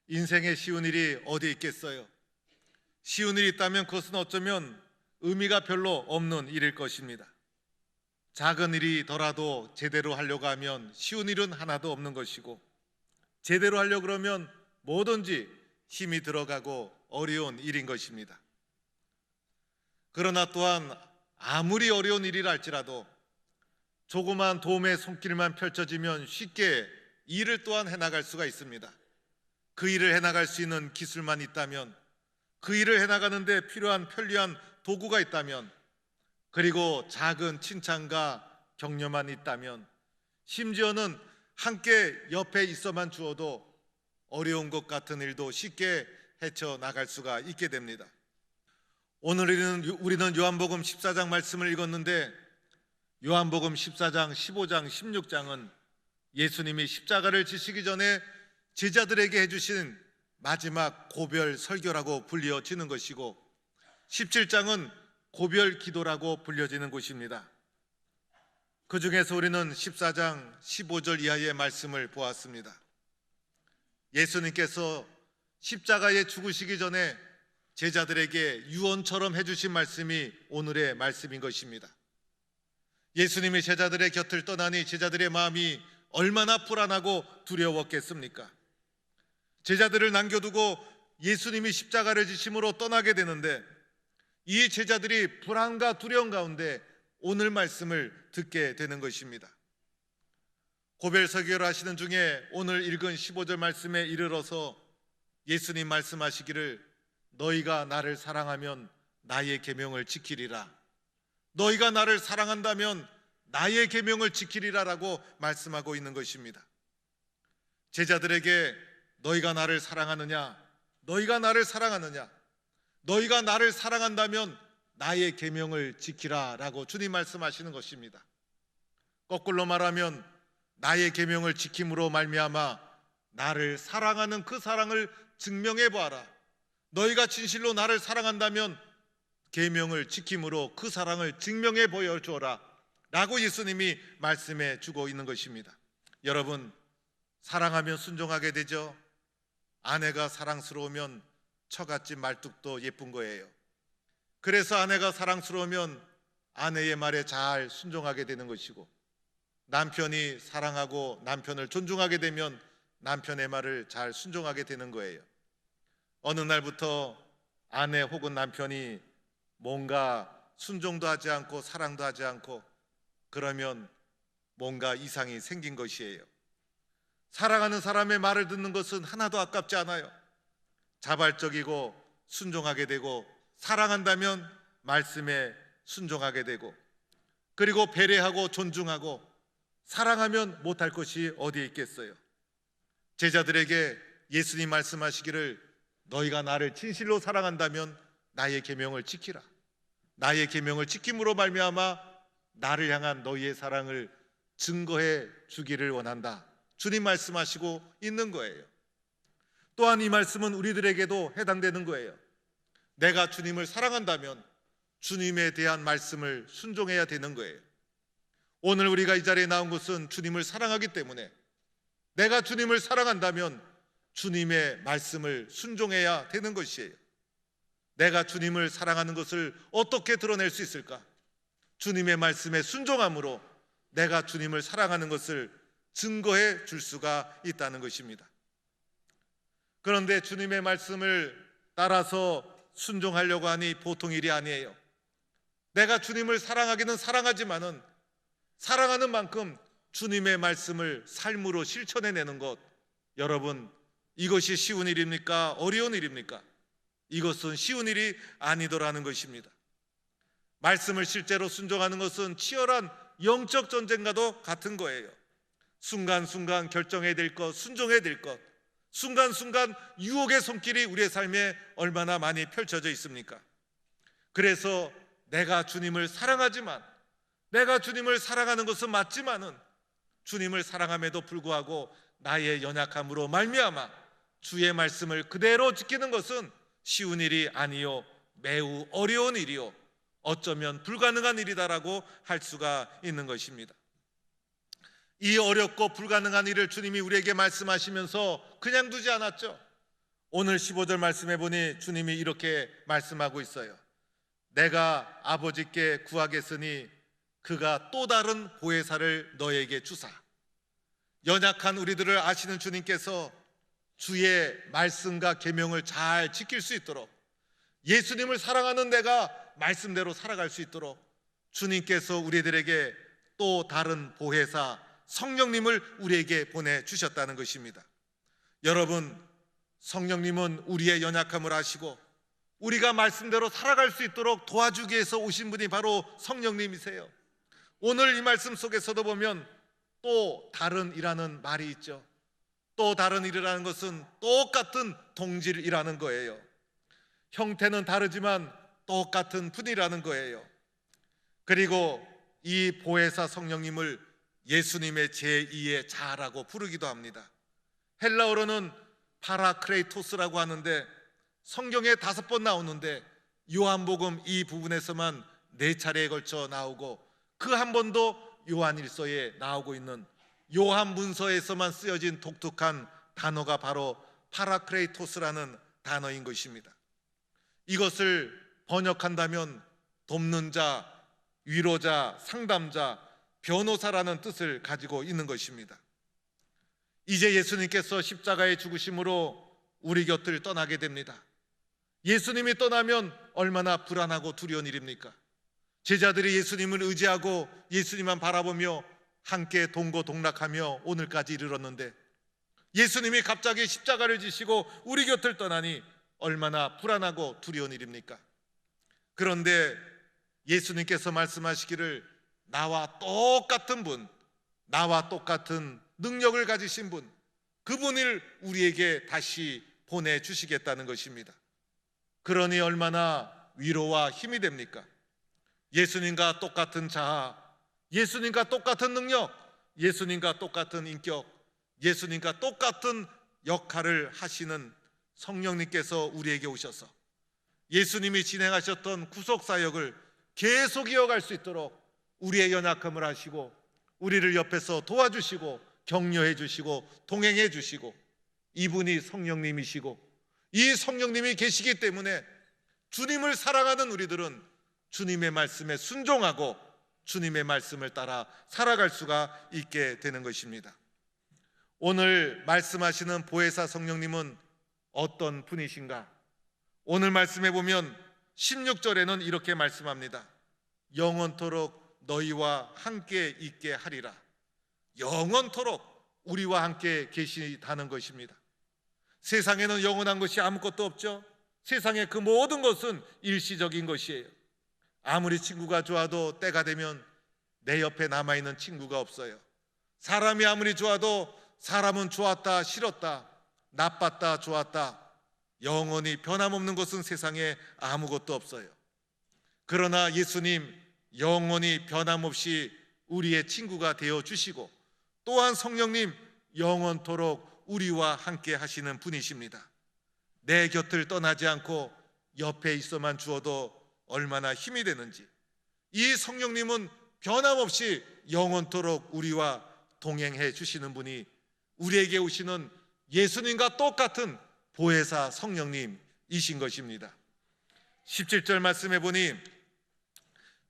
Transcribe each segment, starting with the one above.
인생에 쉬운 일이 어디 있겠어요? 쉬운 일이 있다면 그것은 어쩌면 의미가 별로 없는 일일 것입니다. 작은 일이더라도 제대로 하려고 하면 쉬운 일은 하나도 없는 것이고, 제대로 하려고 그러면 뭐든지 힘이 들어가고 어려운 일인 것입니다. 그러나 또한 아무리 어려운 일이라 할지라도 조그만 도움의 손길만 펼쳐지면 쉽게 일을 또한 해나갈 수가 있습니다. 그 일을 해나갈 수 있는 기술만 있다면, 그 일을 해나가는 데 필요한 편리한 도구가 있다면, 그리고 작은 칭찬과 격려만 있다면, 심지어는 함께 옆에 있어만 주어도 어려운 것 같은 일도 쉽게 헤쳐나갈 수가 있게 됩니다. 오늘 우리는 요한복음 14장 말씀을 읽었는데, 요한복음 14장, 15장, 16장은 예수님이 십자가를 지시기 전에 제자들에게 해주신 마지막 고별 설교라고 불려지는 것이고, 17장은 고별 기도라고 불려지는 곳입니다. 그 중에서 우리는 14장 15절 이하의 말씀을 보았습니다. 예수님께서 십자가에 죽으시기 전에 제자들에게 유언처럼 해주신 말씀이 오늘의 말씀인 것입니다. 예수님이 제자들의 곁을 떠나니 제자들의 마음이 얼마나 불안하고 두려웠겠습니까? 제자들을 남겨두고 예수님이 십자가를 지심으로 떠나게 되는데, 이 제자들이 불안과 두려움 가운데 오늘 말씀을 듣게 되는 것입니다. 고별 설교를 하시는 중에 오늘 읽은 15절 말씀에 이르러서 예수님 말씀하시기를, 너희가 나를 사랑하면 나의 계명을 지키리라, 너희가 나를 사랑한다면 나의 계명을 지키리라 라고 말씀하고 있는 것입니다. 제자들에게 너희가 나를 사랑하느냐, 너희가 나를 사랑하느냐, 너희가 나를 사랑한다면 나의 계명을 지키라 라고 주님 말씀하시는 것입니다. 거꾸로 말하면 나의 계명을 지킴으로 말미암아 나를 사랑하는 그 사랑을 증명해 보아라. 너희가 진실로 나를 사랑한다면 계명을 지킴으로 그 사랑을 증명해 보여주어라 라고 예수님이 말씀해 주고 있는 것입니다. 여러분, 사랑하면 순종하게 되죠. 아내가 사랑스러우면 처갓집 말뚝도 예쁜 거예요. 그래서 아내가 사랑스러우면 아내의 말에 잘 순종하게 되는 것이고, 남편이 사랑하고 남편을 존중하게 되면 남편의 말을 잘 순종하게 되는 거예요. 어느 날부터 아내 혹은 남편이 뭔가 순종도 하지 않고 사랑도 하지 않고 그러면 뭔가 이상이 생긴 것이에요. 사랑하는 사람의 말을 듣는 것은 하나도 아깝지 않아요. 자발적이고 순종하게 되고, 사랑한다면 말씀에 순종하게 되고, 그리고 배려하고 존중하고, 사랑하면 못할 것이 어디에 있겠어요. 제자들에게 예수님 말씀하시기를, 너희가 나를 진실로 사랑한다면 나의 계명을 지키라, 나의 계명을 지킴으로 말미암아 나를 향한 너희의 사랑을 증거해 주기를 원한다, 주님 말씀하시고 있는 거예요. 또한 이 말씀은 우리들에게도 해당되는 거예요. 내가 주님을 사랑한다면 주님에 대한 말씀을 순종해야 되는 거예요. 오늘 우리가 이 자리에 나온 것은 주님을 사랑하기 때문에, 내가 주님을 사랑한다면 주님의 말씀을 순종해야 되는 것이에요. 내가 주님을 사랑하는 것을 어떻게 드러낼 수 있을까? 주님의 말씀에 순종함으로 내가 주님을 사랑하는 것을 증거해 줄 수가 있다는 것입니다. 그런데 주님의 말씀을 따라서 순종하려고 하니 보통 일이 아니에요. 내가 주님을 사랑하기는 사랑하지만은 사랑하는 만큼 주님의 말씀을 삶으로 실천해내는 것, 여러분, 이것이 쉬운 일입니까? 어려운 일입니까? 이것은 쉬운 일이 아니더라는 것입니다. 말씀을 실제로 순종하는 것은 치열한 영적 전쟁과도 같은 거예요. 순간순간 결정해야 될 것, 순종해야 될 것, 순간순간 유혹의 손길이 우리의 삶에 얼마나 많이 펼쳐져 있습니까? 그래서 내가 주님을 사랑하지만, 내가 주님을 사랑하는 것은 맞지만은 주님을 사랑함에도 불구하고 나의 연약함으로 말미암아 주의 말씀을 그대로 지키는 것은 쉬운 일이 아니요, 매우 어려운 일이요, 어쩌면 불가능한 일이다라고 할 수가 있는 것입니다. 이 어렵고 불가능한 일을 주님이 우리에게 말씀하시면서 그냥 두지 않았죠. 오늘 15절 말씀해 보니 주님이 이렇게 말씀하고 있어요. 내가 아버지께 구하겠으니 그가 또 다른 보혜사를 너에게 주사. 연약한 우리들을 아시는 주님께서 주의 말씀과 계명을 잘 지킬 수 있도록, 예수님을 사랑하는 내가 말씀대로 살아갈 수 있도록 주님께서 우리들에게 또 다른 보혜사 성령님을 우리에게 보내주셨다는 것입니다. 여러분, 성령님은 우리의 연약함을 아시고 우리가 말씀대로 살아갈 수 있도록 도와주기 위해서 오신 분이 바로 성령님이세요. 오늘 이 말씀 속에서도 보면 또 다른 이라는 말이 있죠. 또 다른 일이라는 것은 똑같은 동질이라는 거예요. 형태는 다르지만 똑같은 분이라는 거예요. 그리고 이 보혜사 성령님을 예수님의 제2의 자라고 부르기도 합니다. 헬라어로는 파라크레이토스라고 하는데 성경에 5번 나오는데 요한복음 이 부분에서만 4차례에 걸쳐 나오고 그 한 번도 요한일서에 나오고 있는 요한문서에서만 쓰여진 독특한 단어가 바로 파라크레이토스라는 단어인 것입니다. 이것을 번역한다면 돕는 자, 위로자, 상담자, 변호사라는 뜻을 가지고 있는 것입니다. 이제 예수님께서 십자가의 죽으심으로 우리 곁을 떠나게 됩니다. 예수님이 떠나면 얼마나 불안하고 두려운 일입니까? 제자들이 예수님을 의지하고 예수님만 바라보며 함께 동고동락하며 오늘까지 이르렀는데 예수님이 갑자기 십자가를 지시고 우리 곁을 떠나니 얼마나 불안하고 두려운 일입니까? 그런데 예수님께서 말씀하시기를 나와 똑같은 분, 나와 똑같은 능력을 가지신 분, 그분을 우리에게 다시 보내주시겠다는 것입니다. 그러니 얼마나 위로와 힘이 됩니까? 예수님과 똑같은 자아, 예수님과 똑같은 능력, 예수님과 똑같은 인격, 예수님과 똑같은 역할을 하시는 성령님께서 우리에게 오셔서 예수님이 진행하셨던 구속사역을 계속 이어갈 수 있도록 우리의 연약함을 아시고 우리를 옆에서 도와주시고 격려해 주시고 동행해 주시고, 이분이 성령님이시고 이 성령님이 계시기 때문에 주님을 사랑하는 우리들은 주님의 말씀에 순종하고 주님의 말씀을 따라 살아갈 수가 있게 되는 것입니다. 오늘 말씀하시는 보혜사 성령님은 어떤 분이신가? 오늘 말씀해 보면 16절에는 이렇게 말씀합니다. 영원토록 너희와 함께 있게 하리라. 영원토록 우리와 함께 계시다는 것입니다. 세상에는 영원한 것이 아무것도 없죠. 세상의 그 모든 것은 일시적인 것이에요. 아무리 친구가 좋아도 때가 되면 내 옆에 남아있는 친구가 없어요. 사람이 아무리 좋아도 사람은 좋았다 싫었다, 나빴다 좋았다, 영원히 변함없는 것은 세상에 아무것도 없어요. 그러나 예수님 영원히 변함없이 우리의 친구가 되어주시고 또한 성령님 영원토록 우리와 함께 하시는 분이십니다. 내 곁을 떠나지 않고 옆에 있어만 주어도 얼마나 힘이 되는지, 이 성령님은 변함없이 영원토록 우리와 동행해 주시는 분이 우리에게 오시는 예수님과 똑같은 보혜사 성령님이신 것입니다. 17절 말씀해 보니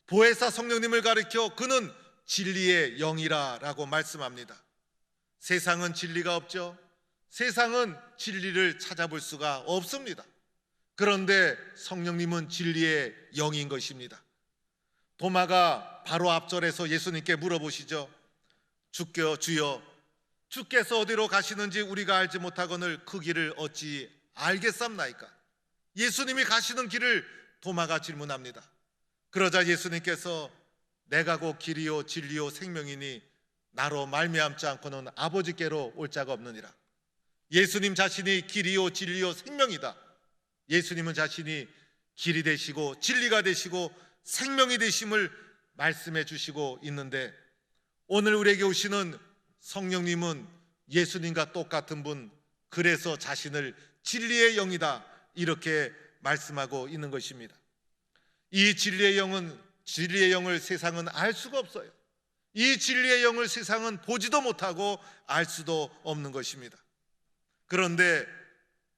보혜사 성령님을 가리켜 그는 진리의 영이라 라고 말씀합니다. 세상은 진리가 없죠. 세상은 진리를 찾아볼 수가 없습니다. 그런데 성령님은 진리의 영인 것입니다. 도마가 바로 앞절에서 예수님께 물어보시죠. 주여, 주께서 어디로 가시는지 우리가 알지 못하거늘 그 길을 어찌 알겠삼나이까? 예수님이 가시는 길을 도마가 질문합니다. 그러자 예수님께서 내가 곧 길이요 진리요 생명이니 나로 말미암지 않고는 아버지께로 올 자가 없느니라. 예수님 자신이 길이요 진리요 생명이다. 예수님은 자신이 길이 되시고 진리가 되시고 생명이 되심을 말씀해 주시고 있는데, 오늘 우리에게 오시는 성령님은 예수님과 똑같은 분, 그래서 자신을 진리의 영이다 이렇게 말씀하고 있는 것입니다. 이 진리의 영을 세상은 알 수가 없어요. 이 진리의 영을 세상은 보지도 못하고 알 수도 없는 것입니다. 그런데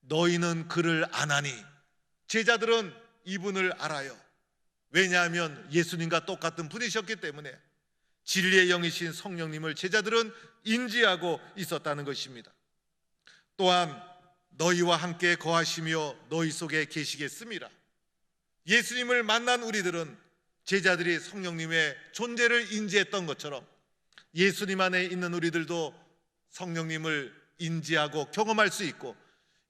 너희는 그를 아나니. 제자들은 이분을 알아요. 왜냐하면 예수님과 똑같은 분이셨기 때문에 진리의 영이신 성령님을 제자들은 인지하고 있었다는 것입니다. 또한 너희와 함께 거하시며 너희 속에 계시겠습니다. 예수님을 만난 우리들은 제자들이 성령님의 존재를 인지했던 것처럼 예수님 안에 있는 우리들도 성령님을 인지하고 경험할 수 있고,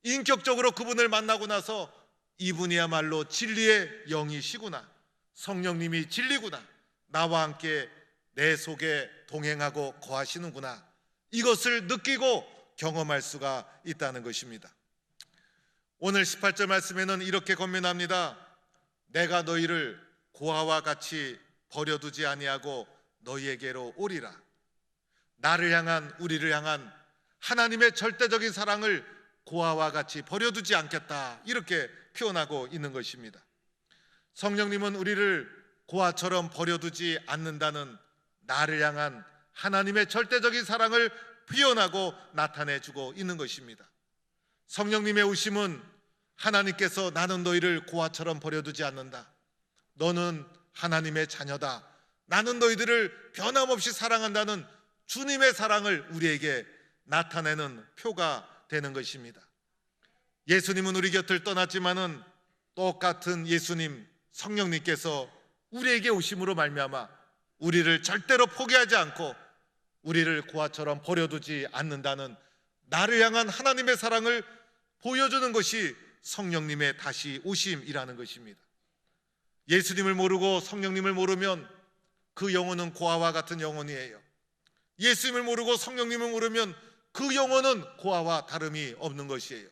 인격적으로 그분을 만나고 나서 이분이야말로 진리의 영이시구나, 성령님이 진리구나, 나와 함께 내 속에 동행하고 거하시는구나, 이것을 느끼고 경험할 수가 있다는 것입니다. 오늘 18절 말씀에는 이렇게 권면합니다. 내가 너희를 고아와 같이 버려두지 아니하고 너희에게로 오리라. 나를 향한, 우리를 향한 하나님의 절대적인 사랑을 고아와 같이 버려두지 않겠다, 이렇게 표현하고 있는 것입니다. 성령님은 우리를 고아처럼 버려두지 않는다는 나를 향한 하나님의 절대적인 사랑을 표현하고 나타내주고 있는 것입니다. 성령님의 오심은 하나님께서 나는 너희를 고아처럼 버려두지 않는다, 너는 하나님의 자녀다, 나는 너희들을 변함없이 사랑한다는 주님의 사랑을 우리에게 나타내는 표가 되는 것입니다. 예수님은 우리 곁을 떠났지만은 똑같은 예수님, 성령님께서 우리에게 오심으로 말미암아 우리를 절대로 포기하지 않고 우리를 고아처럼 버려두지 않는다는 나를 향한 하나님의 사랑을 보여주는 것이 성령님의 다시 오심이라는 것입니다. 예수님을 모르고 성령님을 모르면 그 영혼은 고아와 같은 영혼이에요. 예수님을 모르고 성령님을 모르면 그 영혼은 고아와 다름이 없는 것이에요.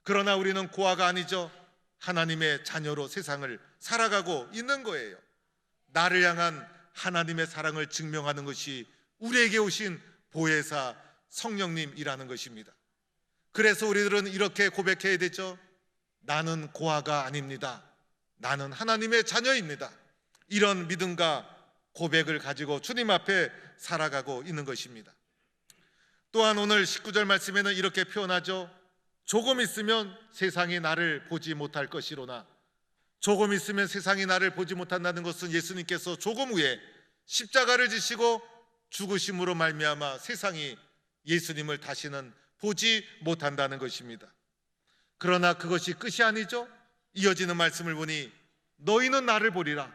그러나 우리는 고아가 아니죠. 하나님의 자녀로 세상을 살아가고 있는 거예요. 나를 향한 하나님의 사랑을 증명하는 것이 우리에게 오신 보혜사 성령님이라는 것입니다. 그래서 우리들은 이렇게 고백해야 되죠. 나는 고아가 아닙니다. 나는 하나님의 자녀입니다. 이런 믿음과 고백을 가지고 주님 앞에 살아가고 있는 것입니다. 또한 오늘 19절 말씀에는 이렇게 표현하죠. 조금 있으면 세상이 나를 보지 못할 것이로나. 조금 있으면 세상이 나를 보지 못한다는 것은 예수님께서 조금 후에 십자가를 지시고 죽으심으로 말미암아 세상이 예수님을 다시는 보지 못한다는 것입니다. 그러나 그것이 끝이 아니죠. 이어지는 말씀을 보니 너희는 나를 보리라.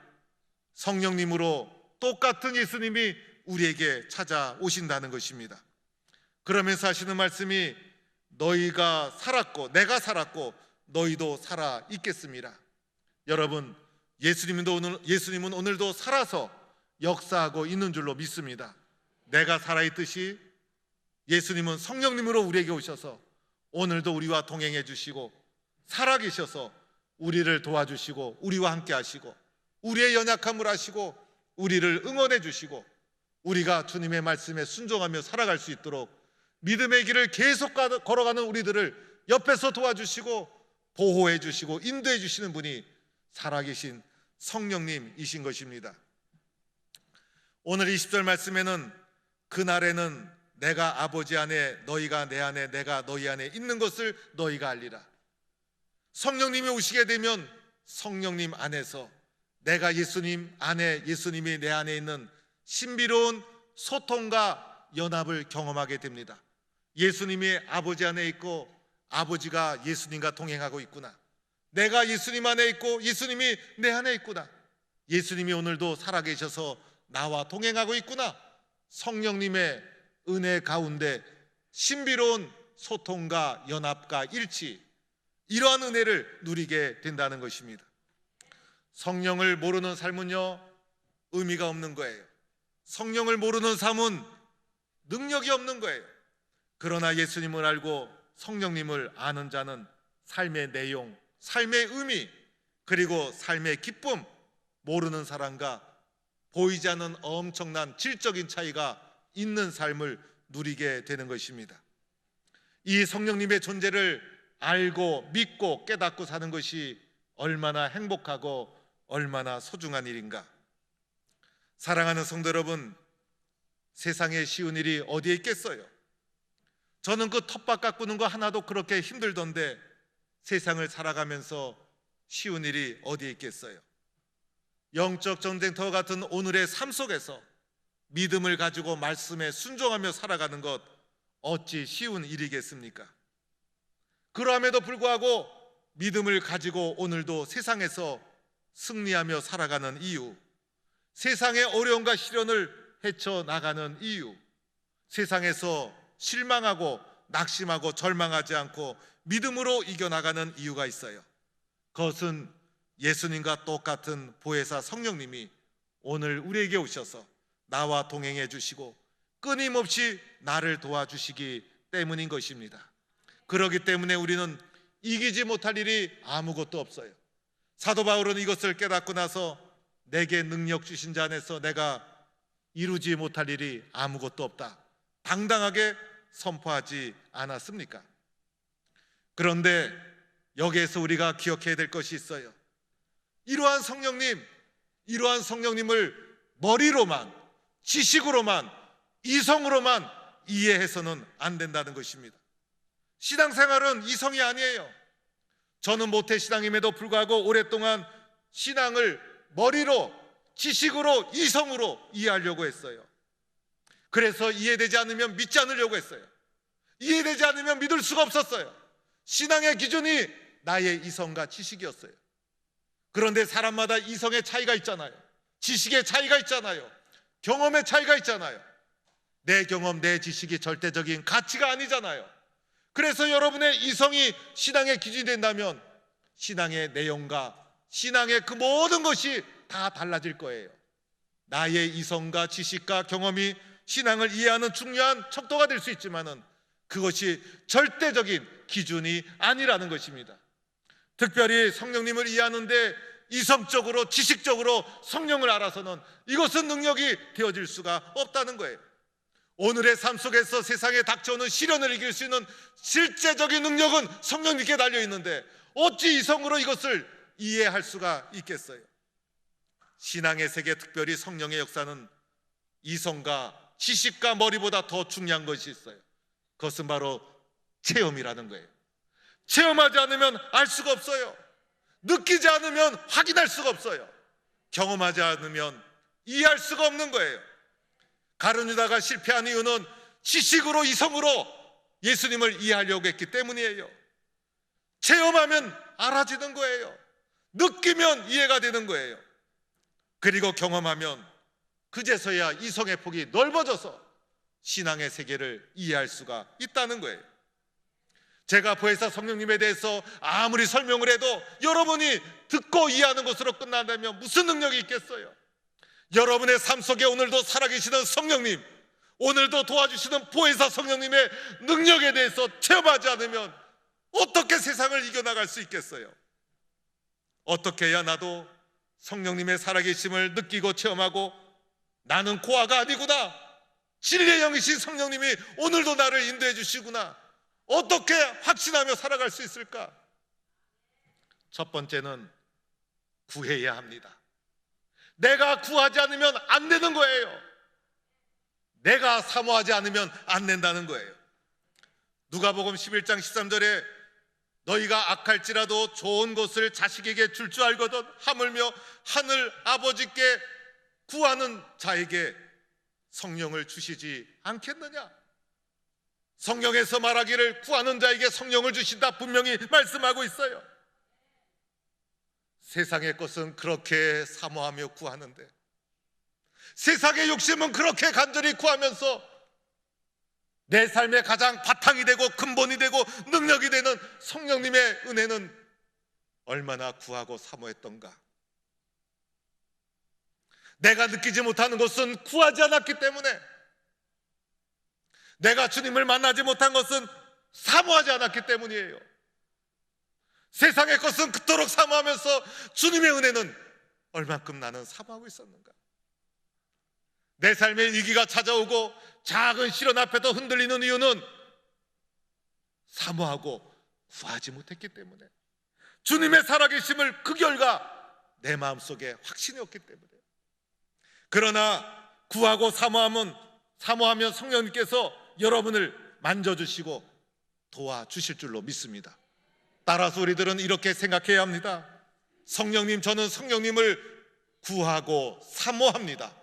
성령님으로 똑같은 예수님이 우리에게 찾아오신다는 것입니다. 그러면서 하시는 말씀이 너희가 살았고 내가 살았고 너희도 살아 있겠습니다. 여러분, 예수님은 오늘도 살아서 역사하고 있는 줄로 믿습니다. 내가 살아있듯이 예수님은 성령님으로 우리에게 오셔서 오늘도 우리와 동행해 주시고 살아계셔서 우리를 도와주시고 우리와 함께 하시고 우리의 연약함을 아시고 우리를 응원해 주시고 우리가 주님의 말씀에 순종하며 살아갈 수 있도록 믿음의 길을 계속 걸어가는 우리들을 옆에서 도와주시고 보호해 주시고 인도해 주시는 분이 살아계신 성령님이신 것입니다. 오늘 20절 말씀에는 그날에는 내가 아버지 안에 너희가 내 안에 내가 너희 안에 있는 것을 너희가 알리라. 성령님이 오시게 되면 성령님 안에서 내가 예수님 안에 예수님이 내 안에 있는 신비로운 소통과 연합을 경험하게 됩니다. 예수님이 아버지 안에 있고 아버지가 예수님과 동행하고 있구나. 내가 예수님 안에 있고 예수님이 내 안에 있구나. 예수님이 오늘도 살아계셔서 나와 동행하고 있구나. 성령님의 은혜 가운데 신비로운 소통과 연합과 일치, 이러한 은혜를 누리게 된다는 것입니다. 성령을 모르는 삶은요, 의미가 없는 거예요. 성령을 모르는 삶은 능력이 없는 거예요. 그러나 예수님을 알고 성령님을 아는 자는 삶의 내용, 삶의 의미, 그리고 삶의 기쁨, 모르는 사람과 보이지 않는 엄청난 질적인 차이가 있는 삶을 누리게 되는 것입니다. 이 성령님의 존재를 알고 믿고 깨닫고 사는 것이 얼마나 행복하고 얼마나 소중한 일인가. 사랑하는 성도 여러분, 세상에 쉬운 일이 어디에 있겠어요? 저는 그 텃밭 가꾸는 거 하나도 그렇게 힘들던데 세상을 살아가면서 쉬운 일이 어디에 있겠어요? 영적 전쟁터 같은 오늘의 삶 속에서 믿음을 가지고 말씀에 순종하며 살아가는 것 어찌 쉬운 일이겠습니까? 그럼에도 불구하고 믿음을 가지고 오늘도 세상에서 승리하며 살아가는 이유, 세상의 어려움과 시련을 헤쳐나가는 이유, 세상에서 실망하고 낙심하고 절망하지 않고 믿음으로 이겨나가는 이유가 있어요. 그것은 예수님과 똑같은 보혜사 성령님이 오늘 우리에게 오셔서 나와 동행해 주시고 끊임없이 나를 도와주시기 때문인 것입니다. 그렇기 때문에 우리는 이기지 못할 일이 아무것도 없어요. 사도 바울은 이것을 깨닫고 나서 내게 능력 주신 자 안에서 내가 이루지 못할 일이 아무것도 없다, 당당하게 선포하지 않았습니까? 그런데 여기에서 우리가 기억해야 될 것이 있어요. 이러한 성령님을 머리로만, 지식으로만, 이성으로만 이해해서는 안 된다는 것입니다. 신앙생활은 이성이 아니에요. 저는 모태신앙임에도 불구하고 오랫동안 신앙을 머리로, 지식으로, 이성으로 이해하려고 했어요. 그래서 이해되지 않으면 믿지 않으려고 했어요. 이해되지 않으면 믿을 수가 없었어요. 신앙의 기준이 나의 이성과 지식이었어요. 그런데 사람마다 이성의 차이가 있잖아요. 지식의 차이가 있잖아요. 경험의 차이가 있잖아요. 내 경험, 내 지식이 절대적인 가치가 아니잖아요. 그래서 여러분의 이성이 신앙의 기준이 된다면 신앙의 내용과 신앙의 그 모든 것이 다 달라질 거예요. 나의 이성과 지식과 경험이 신앙을 이해하는 중요한 척도가 될 수 있지만은 그것이 절대적인 기준이 아니라는 것입니다. 특별히 성령님을 이해하는데 이성적으로, 지식적으로 성령을 알아서는 이것은 능력이 되어질 수가 없다는 거예요. 오늘의 삶 속에서 세상에 닥쳐오는 시련을 이길 수 있는 실제적인 능력은 성령님께 달려있는데 어찌 이성으로 이것을 이해할 수가 있겠어요? 신앙의 세계, 특별히 성령의 역사는 이성과 지식과 머리보다 더 중요한 것이 있어요. 그것은 바로 체험이라는 거예요. 체험하지 않으면 알 수가 없어요. 느끼지 않으면 확인할 수가 없어요. 경험하지 않으면 이해할 수가 없는 거예요. 가룟 유다가 실패한 이유는 지식으로, 이성으로 예수님을 이해하려고 했기 때문이에요. 체험하면 알아지는 거예요. 느끼면 이해가 되는 거예요. 그리고 경험하면 그제서야 이성의 폭이 넓어져서 신앙의 세계를 이해할 수가 있다는 거예요. 제가 보혜사 성령님에 대해서 아무리 설명을 해도 여러분이 듣고 이해하는 것으로 끝난다면 무슨 능력이 있겠어요? 여러분의 삶 속에 오늘도 살아계시는 성령님, 오늘도 도와주시는 보혜사 성령님의 능력에 대해서 체험하지 않으면 어떻게 세상을 이겨나갈 수 있겠어요? 어떻게 해야 나도 성령님의 살아계심을 느끼고 체험하고 나는 고아가 아니구나, 진리의 영이신 성령님이 오늘도 나를 인도해 주시구나, 어떻게 확신하며 살아갈 수 있을까? 첫 번째는 구해야 합니다. 내가 구하지 않으면 안 되는 거예요. 내가 사모하지 않으면 안 된다는 거예요. 누가복음 11장 13절에 너희가 악할지라도 좋은 것을 자식에게 줄 줄 알거든 하물며 하늘 아버지께 구하는 자에게 성령을 주시지 않겠느냐? 성경에서 말하기를 구하는 자에게 성령을 주신다 분명히 말씀하고 있어요. 세상의 것은 그렇게 사모하며 구하는데, 세상의 욕심은 그렇게 간절히 구하면서 내 삶의 가장 바탕이 되고 근본이 되고 능력이 되는 성령님의 은혜는 얼마나 구하고 사모했던가. 내가 느끼지 못하는 것은 구하지 않았기 때문에, 내가 주님을 만나지 못한 것은 사모하지 않았기 때문이에요. 세상의 것은 그토록 사모하면서 주님의 은혜는 얼만큼 나는 사모하고 있었는가. 내 삶의 위기가 찾아오고 작은 시련 앞에도 흔들리는 이유는 사모하고 구하지 못했기 때문에, 주님의 살아계심을 그 결과 내 마음속에 확신이 없기 때문에. 그러나 구하고 사모하면 성령님께서 여러분을 만져주시고 도와주실 줄로 믿습니다. 따라서 우리들은 이렇게 생각해야 합니다. 성령님, 저는 성령님을 구하고 사모합니다.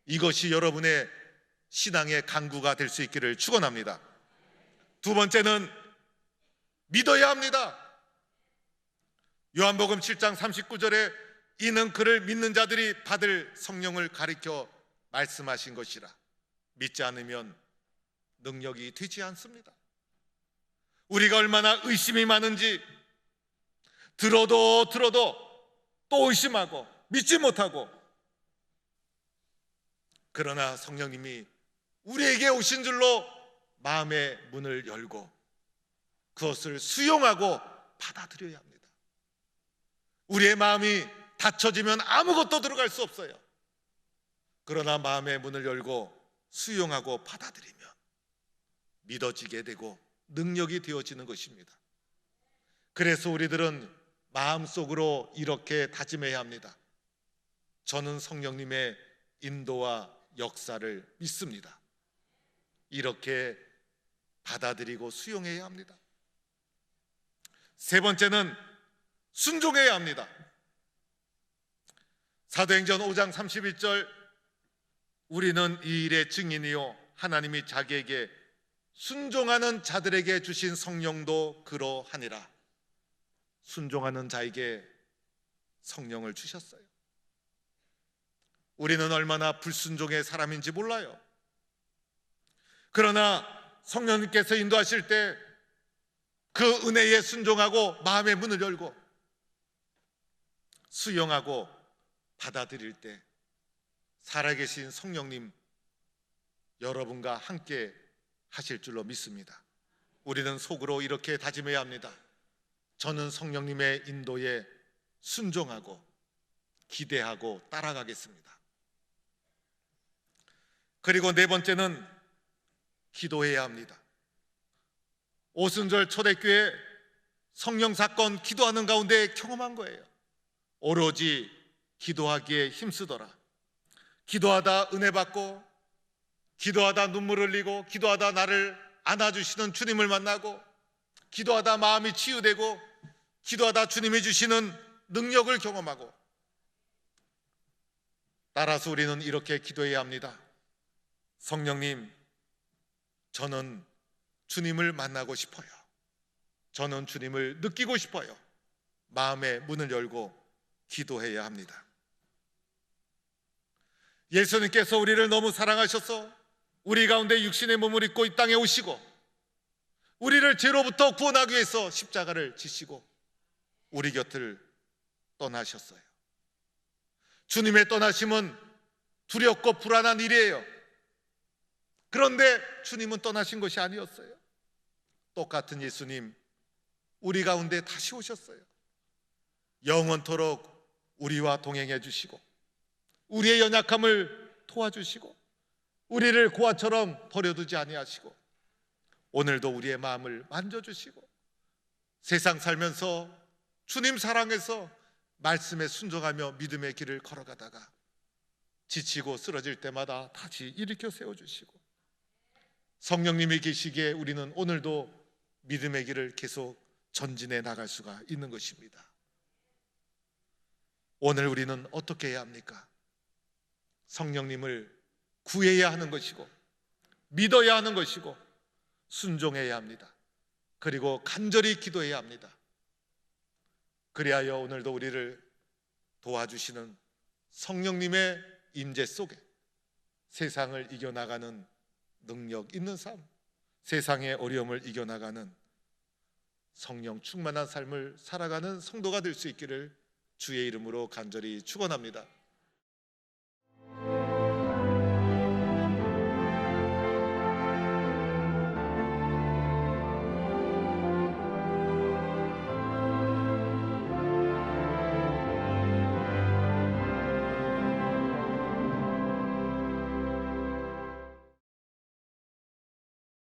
이것이 여러분의 신앙의 강구가 될 수 있기를 축원합니다. 두 번째는 믿어야 합니다. 요한복음 7장 39절에 이는 그를 믿는 자들이 받을 성령을 가리켜 말씀하신 것이라. 믿지 않으면 능력이 되지 않습니다. 우리가 얼마나 의심이 많은지 들어도 또 의심하고 믿지 못하고, 그러나 성령님이 우리에게 오신 줄로 마음의 문을 열고 그것을 수용하고 받아들여야 합니다. 우리의 마음이 닫혀지면 아무것도 들어갈 수 없어요. 그러나 마음의 문을 열고 수용하고 받아들이면 믿어지게 되고 능력이 되어지는 것입니다. 그래서 우리들은 마음속으로 이렇게 다짐해야 합니다. 저는 성령님의 인도와 역사를 믿습니다. 이렇게 받아들이고 수용해야 합니다. 세 번째는 순종해야 합니다. 사도행전 5장 31절 우리는 이 일의 증인이요 하나님이 자기에게 순종하는 자들에게 주신 성령도 그러하니라. 순종하는 자에게 성령을 주셨어요. 우리는 얼마나 불순종의 사람인지 몰라요. 그러나 성령님께서 인도하실 때 그 은혜에 순종하고 마음의 문을 열고 수용하고 받아들일 때 살아계신 성령님 여러분과 함께 하실 줄로 믿습니다. 우리는 속으로 이렇게 다짐해야 합니다. 저는 성령님의 인도에 순종하고 기대하고 따라가겠습니다. 그리고 네 번째는 기도해야 합니다. 오순절 초대교회 성령 사건 기도하는 가운데 경험한 거예요. 오로지 기도하기에 힘쓰더라. 기도하다 은혜 받고, 기도하다 눈물 흘리고, 기도하다 나를 안아주시는 주님을 만나고, 기도하다 마음이 치유되고, 기도하다 주님이 주시는 능력을 경험하고, 따라서 우리는 이렇게 기도해야 합니다. 성령님, 저는 주님을 만나고 싶어요. 저는 주님을 느끼고 싶어요. 마음의 문을 열고 기도해야 합니다. 예수님께서 우리를 너무 사랑하셔서 우리 가운데 육신의 몸을 입고 이 땅에 오시고 우리를 죄로부터 구원하기 위해서 십자가를 지시고 우리 곁을 떠나셨어요. 주님의 떠나심은 두렵고 불안한 일이에요. 그런데 주님은 떠나신 것이 아니었어요. 똑같은 예수님 우리 가운데 다시 오셨어요. 영원토록 우리와 동행해 주시고 우리의 연약함을 도와주시고 우리를 고아처럼 버려두지 아니하시고 오늘도 우리의 마음을 만져주시고 세상 살면서 주님 사랑해서 말씀에 순종하며 믿음의 길을 걸어가다가 지치고 쓰러질 때마다 다시 일으켜 세워주시고 성령님이 계시기에 우리는 오늘도 믿음의 길을 계속 전진해 나갈 수가 있는 것입니다. 오늘 우리는 어떻게 해야 합니까? 성령님을 구해야 하는 것이고 믿어야 하는 것이고 순종해야 합니다. 그리고 간절히 기도해야 합니다. 그리하여 오늘도 우리를 도와주시는 성령님의 임재 속에 세상을 이겨나가는 능력 있는 삶, 세상의 어려움을 이겨나가는 성령 충만한 삶을 살아가는 성도가 될 수 있기를 주의 이름으로 간절히 축원합니다.